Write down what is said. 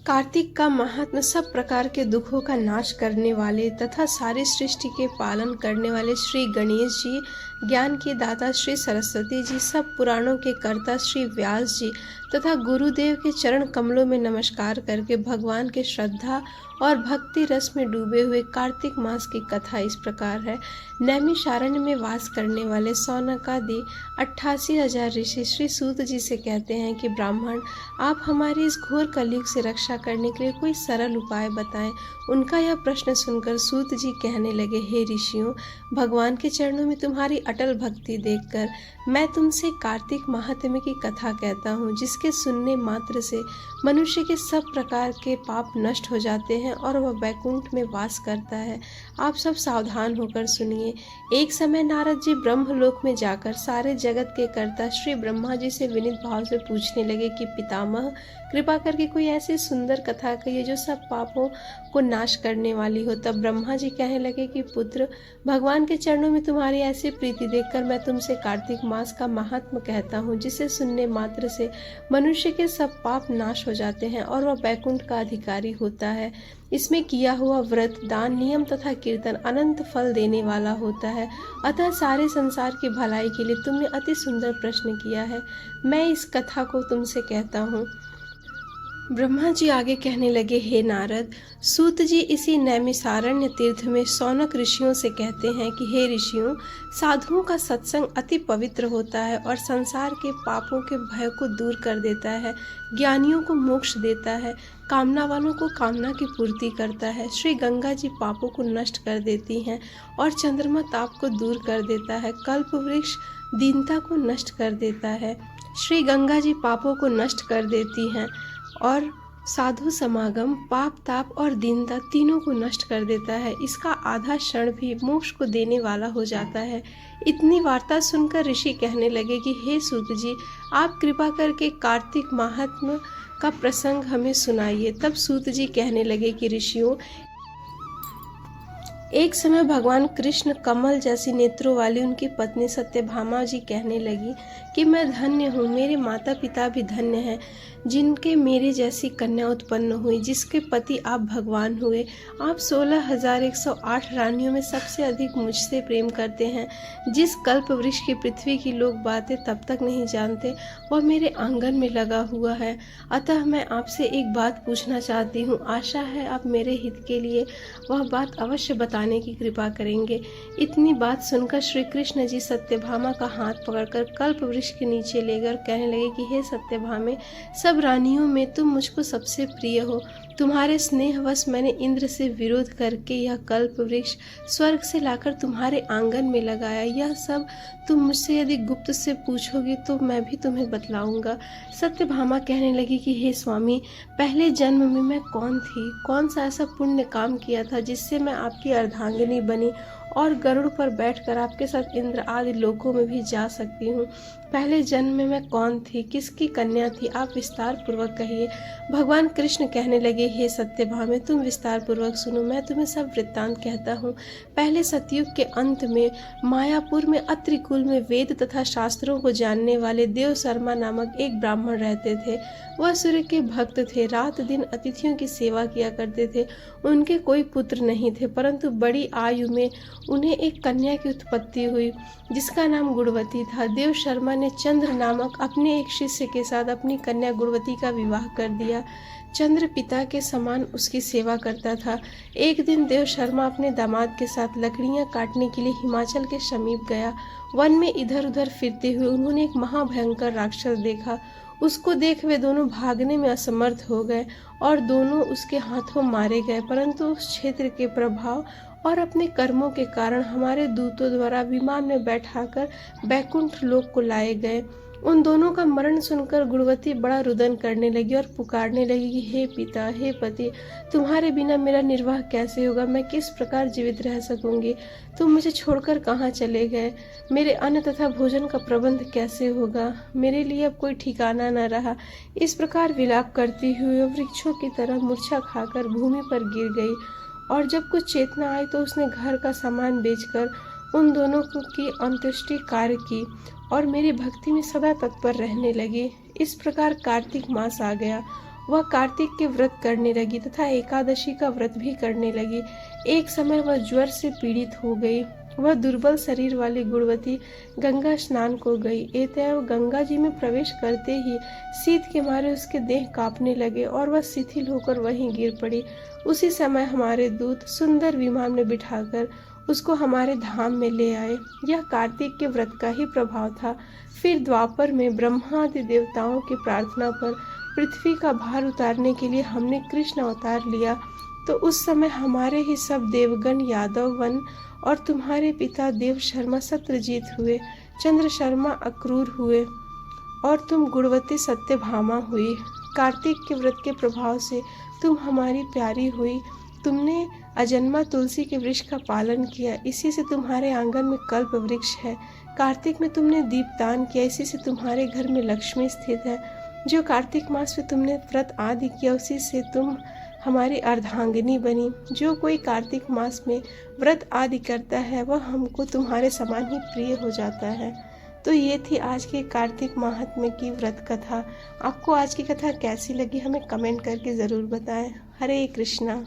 कार्तिक का महात्म सब प्रकार के दुखों का नाश करने वाले तथा सारी सृष्टि के पालन करने वाले श्री गणेश जी, ज्ञान के दाता श्री सरस्वती जी, सब पुराणों के कर्ता श्री व्यास जी तथा गुरुदेव के चरण कमलों में नमस्कार करके भगवान के श्रद्धा और भक्ति रस में डूबे हुए कार्तिक मास की कथा इस प्रकार है। नैमिषारण्य में वास करने वाले सौनकादि 88,000 ऋषि श्री सूत जी से कहते हैं कि ब्राह्मण, आप हमारी इस घोर कलयुग से रक्षा करने के लिए कोई सरल उपाय बताएं। उनका यह प्रश्न सुनकर सूत जी कहने लगे, हे ऋषियों, भगवान के चरणों में तुम्हारी अटल भक्ति देखकर मैं तुमसे कार्तिक महात्म्य की कथा कहता हूँ, जिसके सुनने मात्र से मनुष्य के सब प्रकार के पाप नष्ट हो जाते हैं और वह वैकुंठ में वास करता है। आप सब सावधान होकर सुनिए। एक समय नारद जी ब्रह्मलोक में जाकर सारे जगत के कर्ता श्री ब्रह्मा जी से विनीत भाव से पूछने लगे कि पितामह, कृपा करके कोई ऐसी सुंदर कथा कहिए जो सब पापों को नाश करने वाली हो। तब ब्रह्मा जी कहने लगे कि पुत्र, भगवान के चरणों में तुम्हारी ऐसी प्रीति देखकर मैं तुमसे कार्तिक मास का महात्म कहता हूँ, जिसे सुनने मात्र से मनुष्य के सब पाप नाश हो जाते हैं और वह वैकुंठ का अधिकारी होता है। इसमें किया हुआ व्रत, दान, नियम तथा कीर्तन अनंत फल देने वाला होता है। अतः सारे संसार की भलाई के लिए तुमने अति सुंदर प्रश्न किया है। मैं इस कथा को तुमसे कहता हूँ। ब्रह्मा जी आगे कहने लगे, हे नारद, सूत जी इसी नैमिषारण्य तीर्थ में शौनक ऋषियों से कहते हैं कि हे ऋषियों, साधुओं का सत्संग अति पवित्र होता है और संसार के पापों के भय को दूर कर देता है, ज्ञानियों को मोक्ष देता है, कामना वालों को कामना की पूर्ति करता है। श्री गंगा जी पापों को नष्ट कर देती हैं और चंद्रमा ताप को दूर कर देता है। कल्प वृक्ष दीनता को नष्ट कर देता है। श्री गंगा जी पापों को नष्ट कर देती हैं और साधु समागम पाप, ताप और दीनता तीनों को नष्ट कर देता है। इसका आधा क्षण भी मोक्ष को देने वाला हो जाता है। इतनी वार्ता सुनकर ऋषि कहने लगे कि हे सूत जी, आप कृपा करके कार्तिक महात्म्य का प्रसंग हमें सुनाइए। तब सूत जी कहने लगे कि ऋषियों, एक समय भगवान कृष्ण कमल जैसी नेत्रों वाली उनकी पत्नी सत्यभामा जी कहने लगी कि मैं धन्य हूँ, मेरे माता पिता भी धन्य हैं, जिनके मेरे जैसी कन्या उत्पन्न हुई, जिसके पति आप भगवान हुए। आप 16,108 रानियों में सबसे अधिक मुझसे प्रेम करते हैं। जिस कल्प वृक्ष की पृथ्वी की लोग बातें तब तक नहीं जानते, वह मेरे आंगन में लगा हुआ है। अतः मैं आपसे एक बात पूछना चाहती हूँ। आशा है आप मेरे हित के लिए वह बात अवश्य बताने की कृपा करेंगे। इतनी बात सुनकर श्री कृष्ण जी सत्यभामा का हाथ पकड़कर कल्प वृक्ष के नीचे ले गए और कहने लगे कि हे सत्यभामे, सब रानियों में तुम मुझको सबसे प्रिय हो। तुम्हारे स्नेहवश मैंने इंद्र से विरोध करके यह कल्प वृक्ष स्वर्ग से लाकर तुम्हारे आंगन में लगाया। यह सब तुम मुझसे यदि गुप्त से पूछोगे तो मैं भी तुम्हें बतलाऊंगा। सत्यभामा कहने लगी कि हे स्वामी, पहले जन्म में मैं कौन थी, कौन सा ऐसा पुण्य काम किया था जिससे मैं आपकी अर्धांगिनी बनी और गरुड़ पर बैठकर आपके साथ इंद्र आदि लोकों में भी जा सकती हूँ। पहले जन्म में मैं कौन थी, किसकी कन्या थी, आप विस्तार पूर्वक कहिए। भगवान कृष्ण कहने लगे, हे सत्यभामे, तुम विस्तार पूर्वक सुनो, मैं तुम्हें सब वृत्तांत कहता हूँ। पहले सतयुग के अंत में मायापुर में अत्रि कुल में वेद तथा शास्त्रों को जानने वाले देव शर्मा नामक एक ब्राह्मण रहते थे। वह सूर्य के भक्त थे, रात दिन अतिथियों की सेवा किया करते थे। उनके कोई पुत्र नहीं थे, परंतु बड़ी आयु में उन्हें एक कन्या की उत्पत्ति हुई, जिसका नाम गुणवती था। देव शर्मा ने चंद्र नामक अपने एक शिष्य के साथ अपनी कन्या गुणवती का विवाह कर दिया। चंद्र पिता के समान उसकी सेवा करता था। एक दिन देव शर्मा अपने दामाद के साथ लकड़ियां काटने के लिए हिमाचल के समीप गया। वन में इधर उधर फिरते हुए उन्होंने एक महाभयंकर राक्षस देखा। उसको देख वे दोनों भागने में असमर्थ हो गए और दोनों उसके हाथों मारे गए। परंतु उस क्षेत्र के प्रभाव और अपने कर्मों के कारण हमारे दूतों द्वारा विमान में बैठाकर बैकुंठ लोक को लाए गए। उन दोनों का मरण सुनकर गुणवती बड़ा रुदन करने लगी और पुकारने लगी कि हे पिता, हे पति, तुम्हारे बिना मेरा निर्वाह कैसे होगा, मैं किस प्रकार जीवित रह सकूंगी। तुम मुझे छोड़कर कहाँ चले गए, मेरे अन्न तथा भोजन का प्रबंध कैसे होगा, मेरे लिए अब कोई ठिकाना न रहा। इस प्रकार विलाप करती हुई वृक्षों की तरह मूर्छा खाकर भूमि पर गिर गई और जब कुछ चेतना आई तो उसने घर का सामान बेचकर उन दोनों की अंत्येष्टि कार्य की और मेरी भक्ति में सदा तत्पर रहने लगी। इस प्रकार कार्तिक मास आ गया वह कार्तिक के व्रत करने लगी तथा एकादशी का व्रत भी करने लगी। एक समय वह ज्वर से पीड़ित हो गई। वह दुर्बल शरीर वाली गुणवती गंगा स्नान को गई। एतएव गंगा जी में प्रवेश करते ही शीत के मारे उसके देह कांपने लगे और वह शिथिल होकर वहीं गिर पड़ी। उसी समय हमारे दूत सुंदर विमान में बिठाकर उसको हमारे धाम में ले आए। यह कार्तिक के व्रत का ही प्रभाव था। फिर द्वापर में ब्रह्मादि देवताओं की प्रार्थना पर पृथ्वी का भार उतारने के लिए हमने कृष्ण अवतार लिया। तो उस समय हमारे ही सब देवगण यादव वन और तुम्हारे पिता देव शर्मा सत्यजीत हुए, चंद्र शर्मा अक्रूर हुए और तुम गुणवती सत्यभामा हुई। कार्तिक के व्रत के प्रभाव से तुम हमारी प्यारी हुई। तुमने अजन्मा तुलसी के वृक्ष का पालन किया, इसी से तुम्हारे आंगन में कल्प वृक्ष है। कार्तिक में तुमने दीपदान किया, इसी से तुम्हारे घर में लक्ष्मी स्थित है। जो कार्तिक मास में तुमने व्रत आदि किया, उसी से तुम हमारी अर्धांगिनी बनी। जो कोई कार्तिक मास में व्रत आदि करता है वह हमको तुम्हारे समान ही प्रिय हो जाता है। तो ये थी आज के कार्तिक माहात्म्य की व्रत कथा। आपको आज की कथा कैसी लगी हमें कमेंट करके ज़रूर बताएं। हरे कृष्णा।